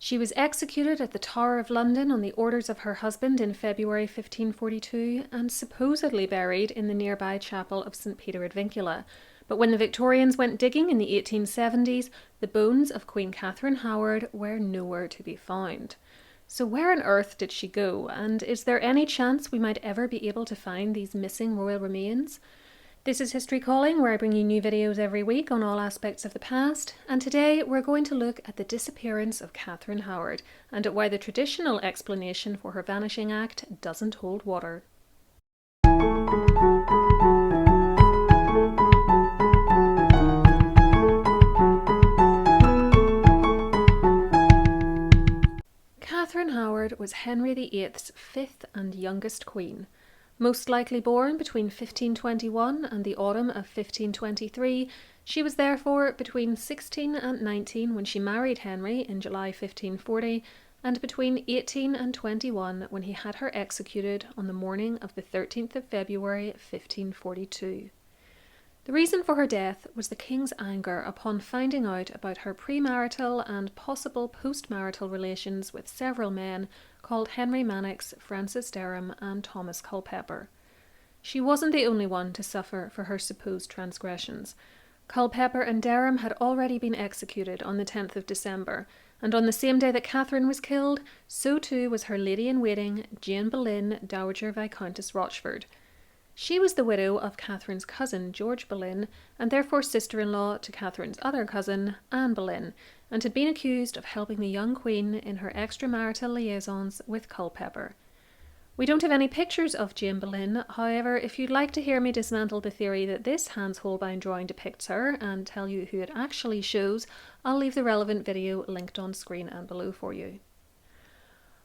She was executed at the Tower of London on the orders of her husband in February 1542 and supposedly buried in the nearby chapel of St. Peter at Vincula. But when the Victorians went digging in the 1870s, the bones of Queen Katherine Howard were nowhere to be found. So where on earth did she go, and is there any chance we might ever be able to find these missing royal remains? This is History Calling, where I bring you new videos every week on all aspects of the past, and today we're going to look at the disappearance of Katherine Howard and at why the traditional explanation for her vanishing act doesn't hold water. Katherine Howard was Henry VIII's fifth and youngest queen. Most likely born between 1521 and the autumn of 1523, she was therefore between 16 and 19 when she married Henry in July 1540, and between 18 and 21 when he had her executed on the morning of the 13th of February 1542. The reason for her death was the king's anger upon finding out about her premarital and possible postmarital relations with several men called Henry Manox, Francis Derham, and Thomas Culpeper. She wasn't the only one to suffer for her supposed transgressions. Culpeper and Derham had already been executed on the 10th of December, and on the same day that Catherine was killed, so too was her lady-in-waiting, Jane Boleyn, Dowager Viscountess Rochford. She was the widow of Catherine's cousin, George Boleyn, and therefore sister-in-law to Catherine's other cousin, Anne Boleyn, and had been accused of helping the young queen in her extramarital liaisons with Culpeper. We don't have any pictures of Jane Boleyn, however, if you'd like to hear me dismantle the theory that this Hans Holbein drawing depicts her and tell you who it actually shows, I'll leave the relevant video linked on screen and below for you.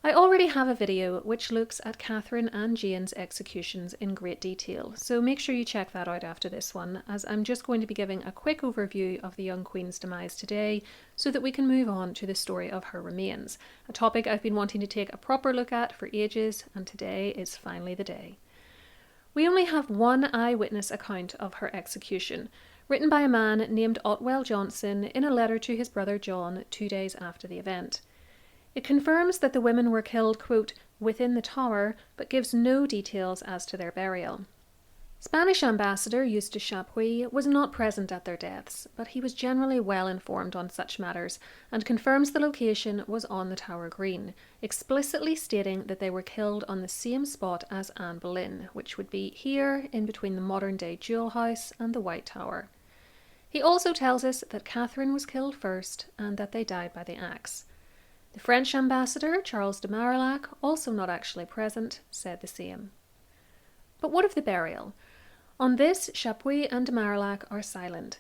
I already have a video which looks at Catherine and Jane's executions in great detail, so make sure you check that out after this one, as I'm just going to be giving a quick overview of the young queen's demise today so that we can move on to the story of her remains, a topic I've been wanting to take a proper look at for ages, and today is finally the day. We only have one eyewitness account of her execution, written by a man named Otwell Johnson in a letter to his brother John 2 days after the event. It confirms that the women were killed, quote, within the tower, but gives no details as to their burial. Spanish ambassador Eustace Chapuis was not present at their deaths, but he was generally well informed on such matters and confirms the location was on the Tower Green, explicitly stating that they were killed on the same spot as Anne Boleyn, which would be here in between the modern-day Jewel House and the White Tower. He also tells us that Catherine was killed first and that they died by the axe. The French ambassador, Charles de Marillac, also not actually present, said the same. But what of the burial? On this, Chapuis and de Marillac are silent.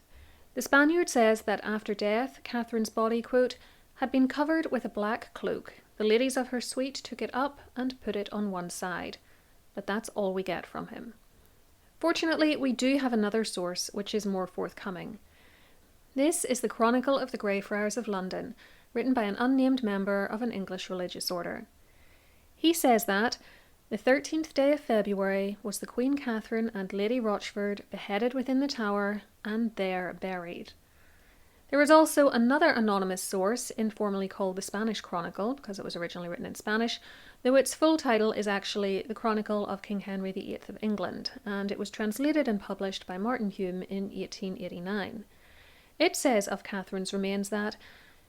The Spaniard says that after death, Catherine's body, quote, had been covered with a black cloak. The ladies of her suite took it up and put it on one side. But that's all we get from him. Fortunately, we do have another source which is more forthcoming. This is the Chronicle of the Greyfriars of London, written by an unnamed member of an English religious order. He says that the 13th day of February was the Queen Katherine and Lady Rochford beheaded within the Tower and there buried. There is also another anonymous source, informally called the Spanish Chronicle, because it was originally written in Spanish, though its full title is actually the Chronicle of King Henry VIII of England, and it was translated and published by Martin Hume in 1889. It says of Catherine's remains that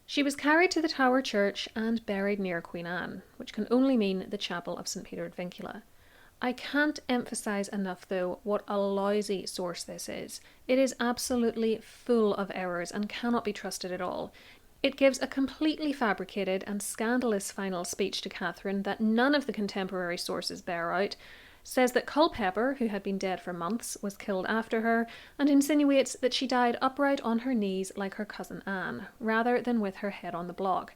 she was carried to the Tower Church and buried near Queen Anne, which can only mean the chapel of St. Peter at Vincula. I can't emphasise enough, though, what a lousy source this is. It is absolutely full of errors and cannot be trusted at all. It gives a completely fabricated and scandalous final speech to Catherine that none of the contemporary sources bear out, says that Culpeper, who had been dead for months, was killed after her, and insinuates that she died upright on her knees like her cousin Anne, rather than with her head on the block.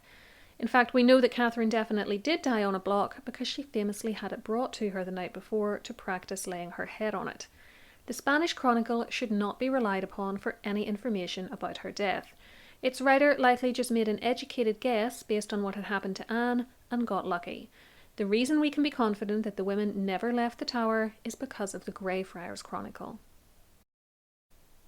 In fact, we know that Catherine definitely did die on a block because she famously had it brought to her the night before to practice laying her head on it. The Spanish Chronicle should not be relied upon for any information about her death. Its writer likely just made an educated guess based on what had happened to Anne and got lucky. The reason we can be confident that the women never left the Tower is because of the Greyfriars Chronicle.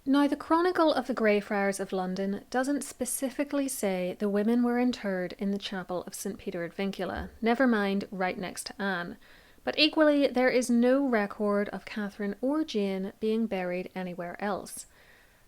Now, the Chronicle of the Greyfriars of London doesn't specifically say the women were interred in the chapel of St. Peter at Vincula, never mind right next to Anne. But equally, there is no record of Catherine or Jane being buried anywhere else.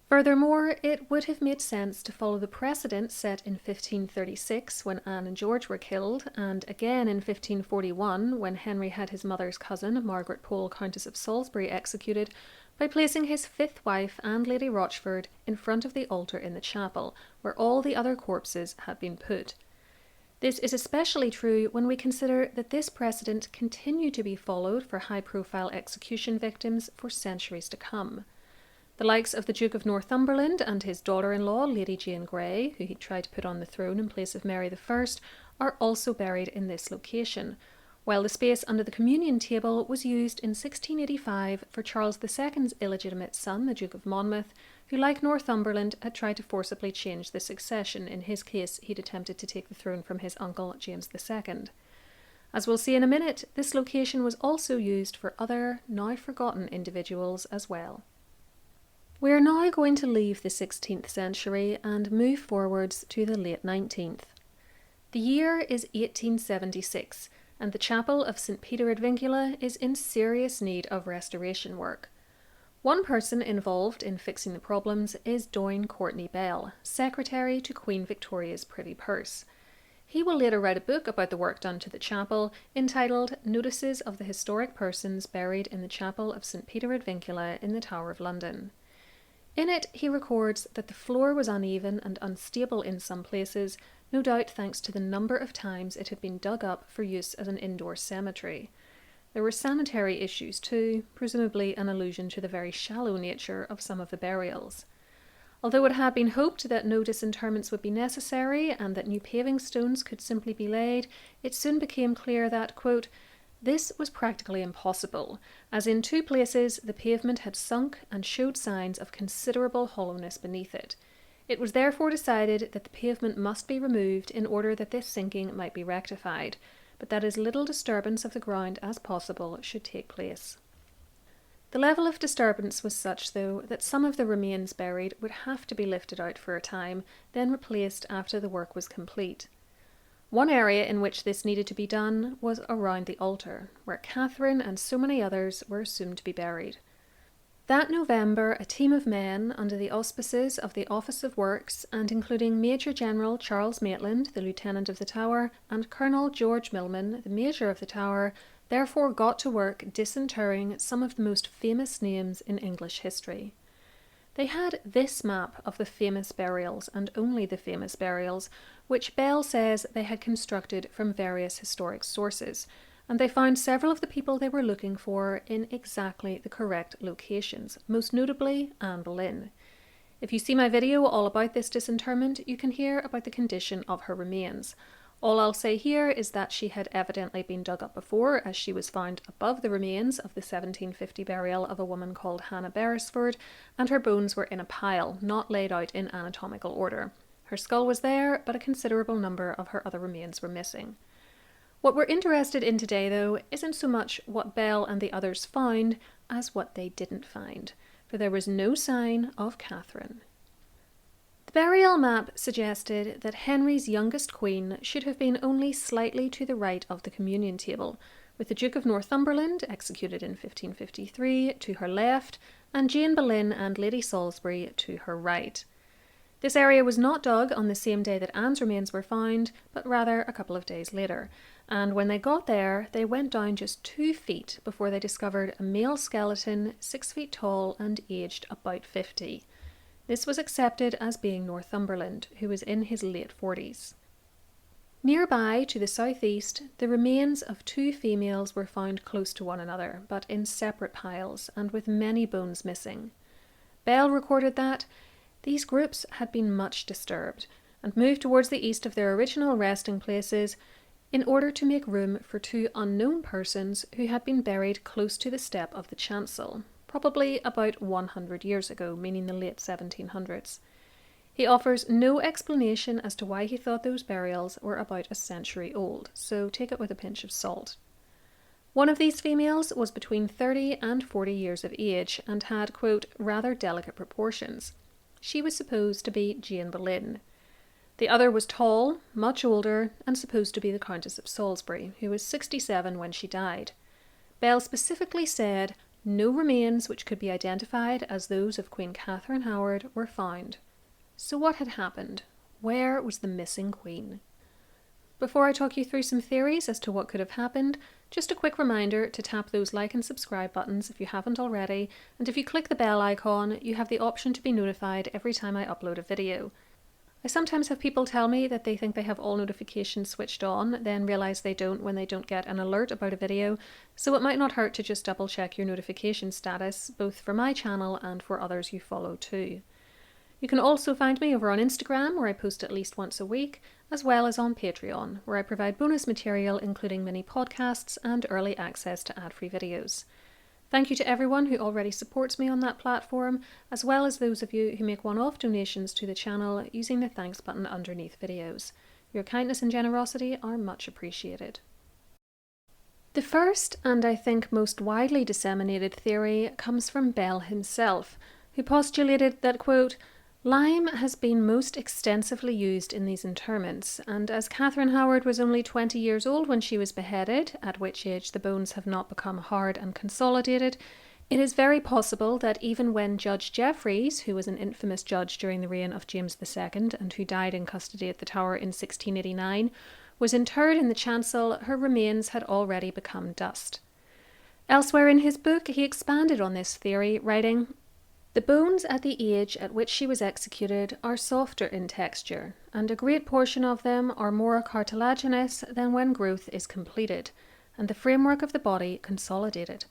Furthermore, it would have made sense to follow the precedent set in 1536 when Anne and George were killed, and again in 1541 when Henry had his mother's cousin, Margaret Pole, Countess of Salisbury, executed, by placing his fifth wife and Lady Rochford in front of the altar in the chapel, where all the other corpses had been put. This is especially true when we consider that this precedent continued to be followed for high-profile execution victims for centuries to come. The likes of the Duke of Northumberland and his daughter-in-law, Lady Jane Grey, who he tried to put on the throne in place of Mary I, are also buried in this location, while the space under the communion table was used in 1685 for Charles II's illegitimate son, the Duke of Monmouth, who, like Northumberland, had tried to forcibly change the succession. In his case, he'd attempted to take the throne from his uncle, James II. As we'll see in a minute, this location was also used for other, now forgotten individuals as well. We are now going to leave the 16th century and move forwards to the late 19th. The year is 1876, and the chapel of St. Peter at Vincula is in serious need of restoration work. One person involved in fixing the problems is Doyne Courtney Bell, secretary to Queen Victoria's Privy Purse. He will later write a book about the work done to the chapel, entitled Notices of the Historic Persons Buried in the Chapel of St. Peter at Vincula in the Tower of London. In it, he records that the floor was uneven and unstable in some places, no doubt thanks to the number of times it had been dug up for use as an indoor cemetery. There were sanitary issues too, presumably an allusion to the very shallow nature of some of the burials. Although it had been hoped that no disinterments would be necessary and that new paving stones could simply be laid, it soon became clear that, quote, this was practically impossible, as in two places the pavement had sunk and showed signs of considerable hollowness beneath it. It was therefore decided that the pavement must be removed in order that this sinking might be rectified, but that as little disturbance of the ground as possible should take place. The level of disturbance was such, though, that some of the remains buried would have to be lifted out for a time, then replaced after the work was complete. One area in which this needed to be done was around the altar, where Catherine and so many others were assumed to be buried. That November, a team of men, under the auspices of the Office of Works, and including Major General Charles Maitland, the Lieutenant of the Tower, and Colonel George Milman, the Major of the Tower, therefore got to work disinterring some of the most famous names in English history. They had this map of the famous burials, and only the famous burials, which Bell says they had constructed from various historic sources, and they found several of the people they were looking for in exactly the correct locations, most notably Anne Boleyn. If you see my video all about this disinterment, you can hear about the condition of her remains. All I'll say here is that she had evidently been dug up before, as she was found above the remains of the 1750 burial of a woman called Hannah Beresford, and her bones were in a pile, not laid out in anatomical order. Her skull was there, but a considerable number of her other remains were missing. What we're interested in today, though, isn't so much what Bell and the others found as what they didn't find, for there was no sign of Catherine. The burial map suggested that Henry's youngest queen should have been only slightly to the right of the communion table, with the Duke of Northumberland, executed in 1553, to her left, and Jane Boleyn and Lady Salisbury to her right. This area was not dug on the same day that Anne's remains were found, but rather a couple of days later, and when they got there, they went down just 2 feet before they discovered a male skeleton 6 feet tall and aged about 50. This was accepted as being Northumberland, who was in his late 40s. Nearby, to the southeast, the remains of 2 females were found close to one another, but in separate piles, and with many bones missing. Bell recorded that these groups had been much disturbed, and moved towards the east of their original resting places in order to make room for 2 unknown persons who had been buried close to the step of the chancel, probably about 100 years ago, meaning the late 1700s. He offers no explanation as to why he thought those burials were about a century old, so take it with a pinch of salt. One of these females was between 30 and 40 years of age and had, quote, rather delicate proportions. She was supposed to be Jane Boleyn. The other was tall, much older, and supposed to be the Countess of Salisbury, who was 67 when she died. Bell specifically said no remains which could be identified as those of Queen Katherine Howard were found. So what had happened? Where was the missing queen? Before I talk you through some theories as to what could have happened, just a quick reminder to tap those like and subscribe buttons if you haven't already, and if you click the bell icon, you have the option to be notified every time I upload a video. I sometimes have people tell me that they think they have all notifications switched on, then realise they don't when they don't get an alert about a video, so it might not hurt to just double check your notification status, both for my channel and for others you follow too. You can also find me over on Instagram, where I post at least once a week, as well as on Patreon, where I provide bonus material including mini podcasts and early access to ad-free videos. Thank you to everyone who already supports me on that platform, as well as those of you who make one-off donations to the channel using the thanks button underneath videos. Your kindness and generosity are much appreciated. The first, and I think most widely disseminated theory, comes from Bell himself, who postulated that, quote, lime has been most extensively used in these interments, and as Katherine Howard was only 20 years old when she was beheaded, at which age the bones have not become hard and consolidated, it is very possible that even when Judge Jeffreys, who was an infamous judge during the reign of James II and who died in custody at the Tower in 1689, was interred in the chancel, her remains had already become dust. Elsewhere in his book, he expanded on this theory, writing, the bones at the age at which she was executed are softer in texture, and a great portion of them are more cartilaginous than when growth is completed, and the framework of the body consolidated,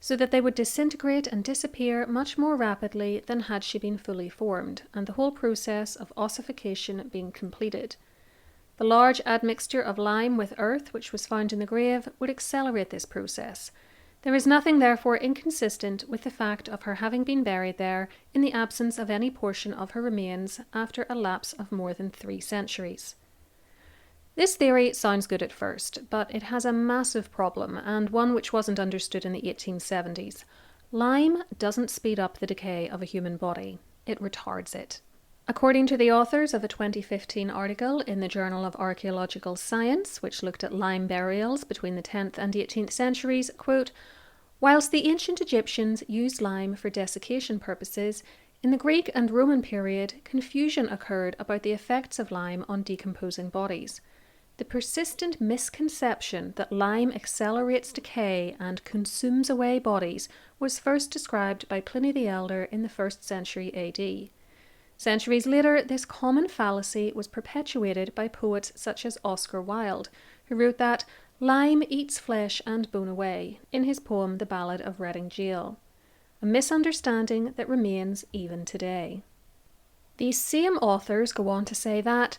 so that they would disintegrate and disappear much more rapidly than had she been fully formed, and the whole process of ossification being completed. The large admixture of lime with earth which was found in the grave would accelerate this process. There is nothing therefore inconsistent with the fact of her having been buried there in the absence of any portion of her remains after a lapse of more than 3 centuries. This theory sounds good at first, but it has a massive problem, and one which wasn't understood in the 1870s. Lime doesn't speed up the decay of a human body, it retards it. According to the authors of a 2015 article in the Journal of Archaeological Science, which looked at lime burials between the 10th and 18th centuries, quote, whilst the ancient Egyptians used lime for desiccation purposes, in the Greek and Roman period, confusion occurred about the effects of lime on decomposing bodies. The persistent misconception that lime accelerates decay and consumes away bodies was first described by Pliny the Elder in the 1st century AD. Centuries later, this common fallacy was perpetuated by poets such as Oscar Wilde, who wrote that lime eats flesh and bone away in his poem The Ballad of Reading Gaol, a misunderstanding that remains even today. These same authors go on to say that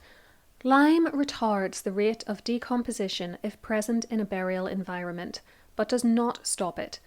lime retards the rate of decomposition if present in a burial environment, but does not stop it.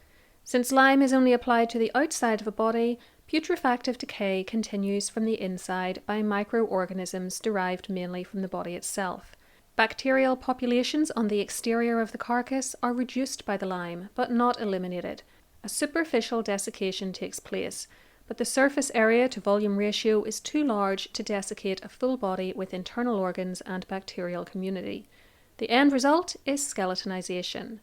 Since lime is only applied to the outside of a body, putrefactive decay continues from the inside by microorganisms derived mainly from the body itself. Bacterial populations on the exterior of the carcass are reduced by the lime, but not eliminated. A superficial desiccation takes place, but the surface area to volume ratio is too large to desiccate a full body with internal organs and bacterial community. The end result is skeletonization.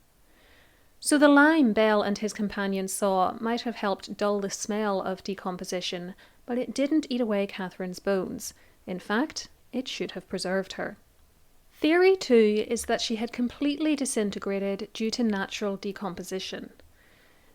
So the lime Bell and his companions saw might have helped dull the smell of decomposition, but it didn't eat away Katherine's bones. In fact, it should have preserved her. Theory 2 is that she had completely disintegrated due to natural decomposition.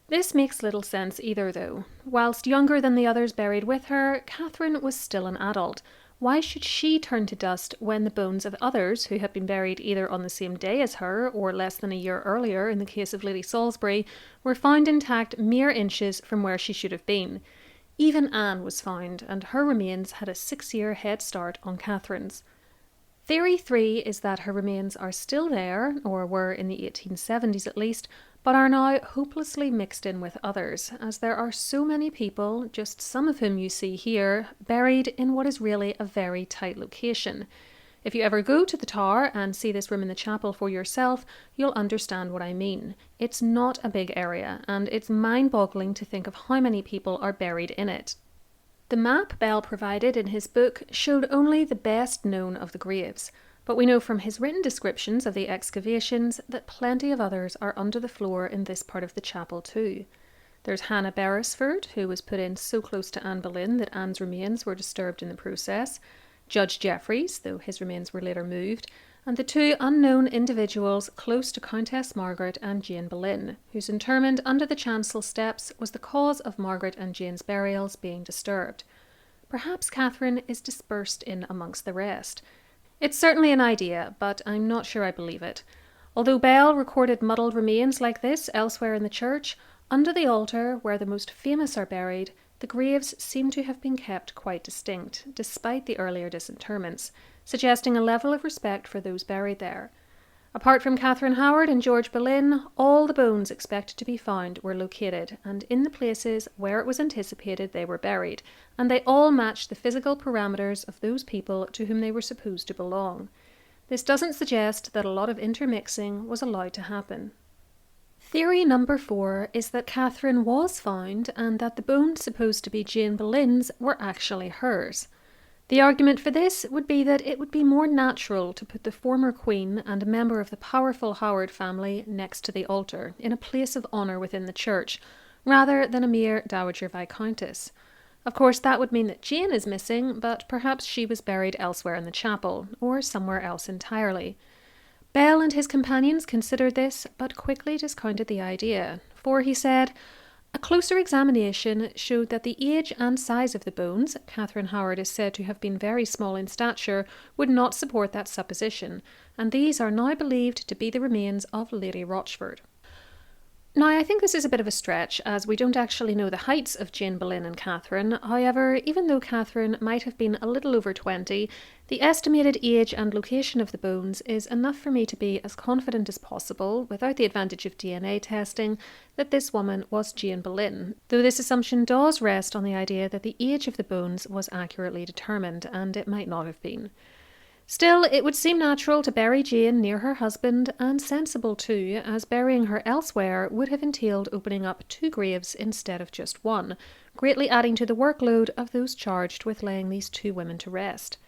This makes little sense either though. Whilst younger than the others buried with her, Katherine was still an adult. Why should she turn to dust when the bones of others who had been buried either on the same day as her or less than a year earlier in the case of Lady Salisbury were found intact mere inches from where she should have been? Even Anne was found, and her remains had a 6-year head start on Katherine's. Theory 3 is that her remains are still there, or were in the 1870s at least, but are now hopelessly mixed in with others, as there are so many people, just some of whom you see here, buried in what is really a very tight location. If you ever go to the Tower and see this room in the chapel for yourself, you'll understand what I mean. It's not a big area, and it's mind-boggling to think of how many people are buried in it. The map Bell provided in his book showed only the best known of the graves, but we know from his written descriptions of the excavations that plenty of others are under the floor in this part of the chapel too. There's Hannah Beresford, who was put in so close to Anne Boleyn that Anne's remains were disturbed in the process, Judge Jeffreys, though his remains were later moved, and the two unknown individuals close to Countess Margaret and Jane Boleyn, whose interment under the chancel steps was the cause of Margaret and Jane's burials being disturbed. Perhaps Catherine is dispersed in amongst the rest. It's certainly an idea, but I'm not sure I believe it. Although Bell recorded muddled remains like this elsewhere in the church, under the altar, where the most famous are buried, the graves seem to have been kept quite distinct, despite the earlier disinterments, suggesting a level of respect for those buried there. Apart from Katherine Howard and George Boleyn, all the bones expected to be found were located, and in the places where it was anticipated they were buried, and they all matched the physical parameters of those people to whom they were supposed to belong. This doesn't suggest that a lot of intermixing was allowed to happen. Theory number 4 is that Catherine was found and that the bones supposed to be Jane Boleyn's were actually hers. The argument for this would be that it would be more natural to put the former queen and a member of the powerful Howard family next to the altar, in a place of honour within the church, rather than a mere dowager viscountess. Of course, that would mean that Jane is missing, but perhaps she was buried elsewhere in the chapel, or somewhere else entirely. Bell and his companions considered this, but quickly discounted the idea, for he said, a closer examination showed that the age and size of the bones, Katherine Howard is said to have been very small in stature, would not support that supposition, and these are now believed to be the remains of Lady Rochford. Now, I think this is a bit of a stretch, as we don't actually know the heights of Jane Boleyn and Catherine. However, even though Catherine might have been a little over 20, the estimated age and location of the bones is enough for me to be as confident as possible, without the advantage of DNA testing, that this woman was Jane Boleyn, though this assumption does rest on the idea that the age of the bones was accurately determined, and it might not have been. Still, it would seem natural to bury Jane near her husband, and sensible too, as burying her elsewhere would have entailed opening up 2 graves instead of just 1, greatly adding to the workload of those charged with laying these 2 women to rest.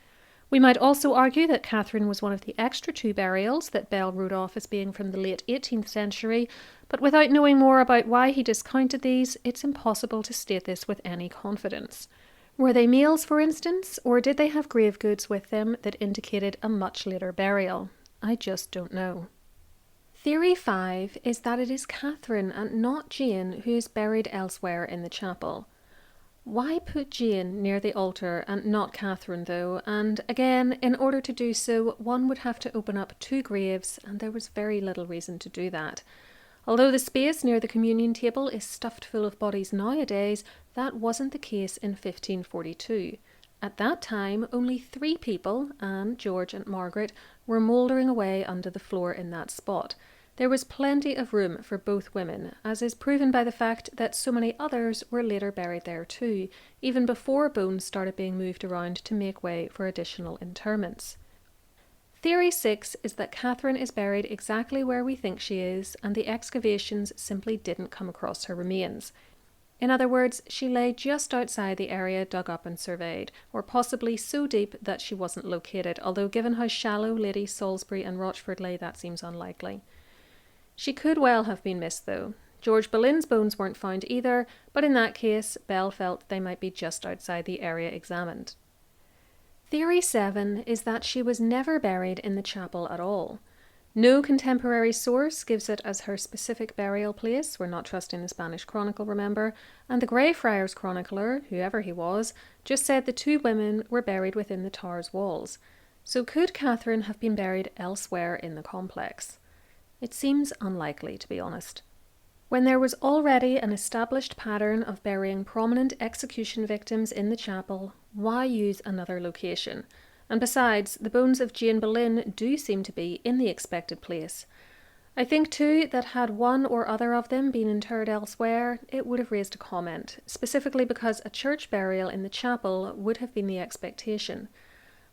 We might also argue that Catherine was one of the extra 2 burials that Bell wrote off as being from the late 18th century, but without knowing more about why he discounted these, it's impossible to state this with any confidence. Were they males, for instance, or did they have grave goods with them that indicated a much later burial? I just don't know. Theory 5 is that it is Catherine and not Jane who is buried elsewhere in the chapel. Why put Jane near the altar and not Catherine, though? And again, in order to do so, one would have to open up 2 graves, and there was very little reason to do that. Although the space near the communion table is stuffed full of bodies nowadays, that wasn't the case in 1542. At that time, only 3 people, Anne, George and Margaret, were mouldering away under the floor in that spot. There was plenty of room for both women, as is proven by the fact that so many others were later buried there too, even before bones started being moved around to make way for additional interments. Theory 6 is that Catherine is buried exactly where we think she is, and the excavations simply didn't come across her remains. In other words, she lay just outside the area dug up and surveyed, or possibly so deep that she wasn't located, although given how shallow Lady Salisbury and Rochford lay, that seems unlikely. She could well have been missed, though. George Boleyn's bones weren't found either, but in that case, Bell felt they might be just outside the area examined. Theory 7 is that she was never buried in the chapel at all. No contemporary source gives it as her specific burial place. We're not trusting the Spanish Chronicle, remember, and the Greyfriars chronicler, whoever he was, just said the 2 women were buried within the tower's walls. So could Catherine have been buried elsewhere in the complex? It seems unlikely, to be honest. When there was already an established pattern of burying prominent execution victims in the chapel, why use another location? And besides, the bones of Jane Boleyn do seem to be in the expected place. I think too that had one or other of them been interred elsewhere, it would have raised a comment, specifically because a church burial in the chapel would have been the expectation.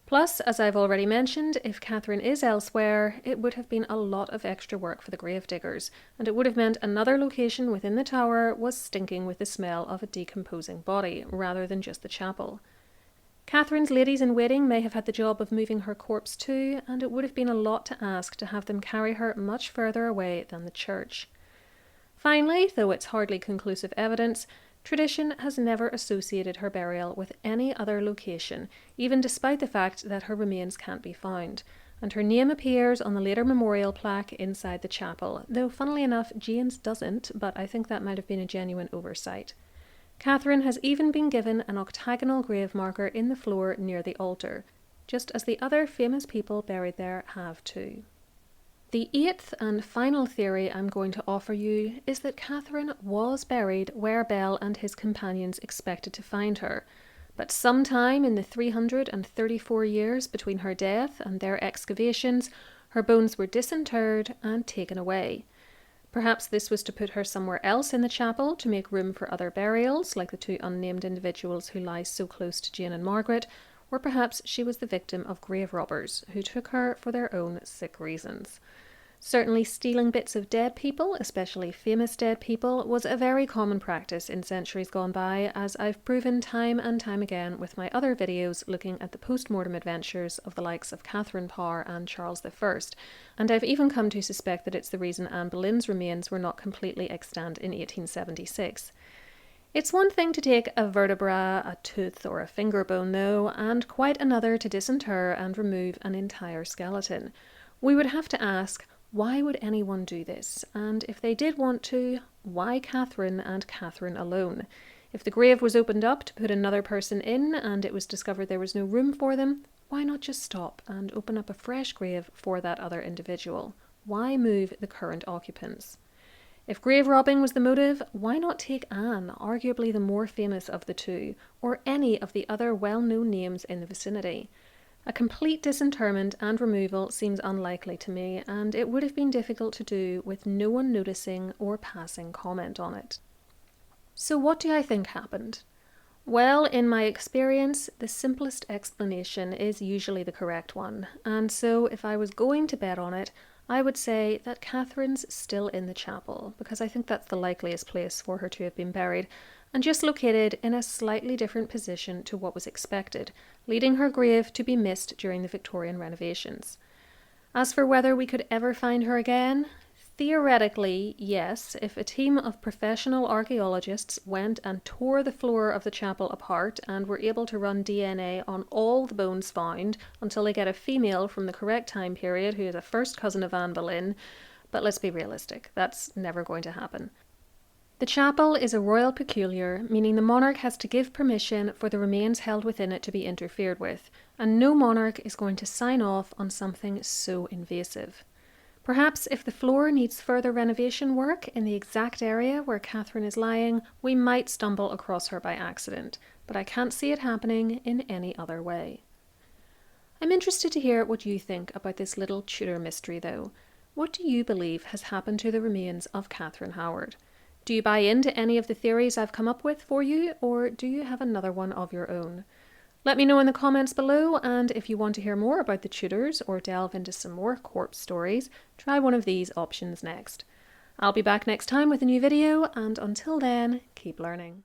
Plus, as I've already mentioned, if Catherine is elsewhere, it would have been a lot of extra work for the gravediggers, and it would have meant another location within the tower was stinking with the smell of a decomposing body, rather than just the chapel. Catherine's ladies-in-waiting may have had the job of moving her corpse too, and it would have been a lot to ask to have them carry her much further away than the church. Finally, though it's hardly conclusive evidence, tradition has never associated her burial with any other location, even despite the fact that her remains can't be found, and her name appears on the later memorial plaque inside the chapel, though funnily enough Jane's doesn't, but I think that might have been a genuine oversight. Catherine has even been given an octagonal grave marker in the floor near the altar, just as the other famous people buried there have too. The eighth and final theory I'm going to offer you is that Catherine was buried where Bell and his companions expected to find her, but sometime in the 334 years between her death and their excavations, her bones were disinterred and taken away. Perhaps this was to put her somewhere else in the chapel to make room for other burials, like the two unnamed individuals who lie so close to Jane and Margaret, or perhaps she was the victim of grave robbers who took her for their own sick reasons. Certainly stealing bits of dead people, especially famous dead people, was a very common practice in centuries gone by, as I've proven time and time again with my other videos looking at the post-mortem adventures of the likes of Catherine Parr and Charles I, and I've even come to suspect that it's the reason Anne Boleyn's remains were not completely extant in 1876. It's one thing to take a vertebra, a tooth or a finger bone though, and quite another to disinter and remove an entire skeleton. We would have to ask, why would anyone do this? And if they did want to, why Catherine and Catherine alone? If the grave was opened up to put another person in and it was discovered there was no room for them, why not just stop and open up a fresh grave for that other individual? Why move the current occupants? If grave robbing was the motive, why not take Anne, arguably the more famous of the two, or any of the other well-known names in the vicinity? A complete disinterment and removal seems unlikely to me, and it would have been difficult to do with no one noticing or passing comment on it. So what do I think happened? Well, in my experience, the simplest explanation is usually the correct one, and so if I was going to bet on it, I would say that Catherine's still in the chapel, because I think that's the likeliest place for her to have been buried, and just located in a slightly different position to what was expected, leading her grave to be missed during the Victorian renovations. As for whether we could ever find her again, theoretically, yes, if a team of professional archaeologists went and tore the floor of the chapel apart and were able to run DNA on all the bones found until they get a female from the correct time period who is a first cousin of Anne Boleyn, but let's be realistic, that's never going to happen. The chapel is a royal peculiar, meaning the monarch has to give permission for the remains held within it to be interfered with, and no monarch is going to sign off on something so invasive. Perhaps if the floor needs further renovation work in the exact area where Catherine is lying, we might stumble across her by accident, but I can't see it happening in any other way. I'm interested to hear what you think about this little Tudor mystery though. What do you believe has happened to the remains of Katherine Howard? Do you buy into any of the theories I've come up with for you, or do you have another one of your own? Let me know in the comments below, and if you want to hear more about the Tudors or delve into some more corpse stories, try one of these options next. I'll be back next time with a new video, and until then, keep learning.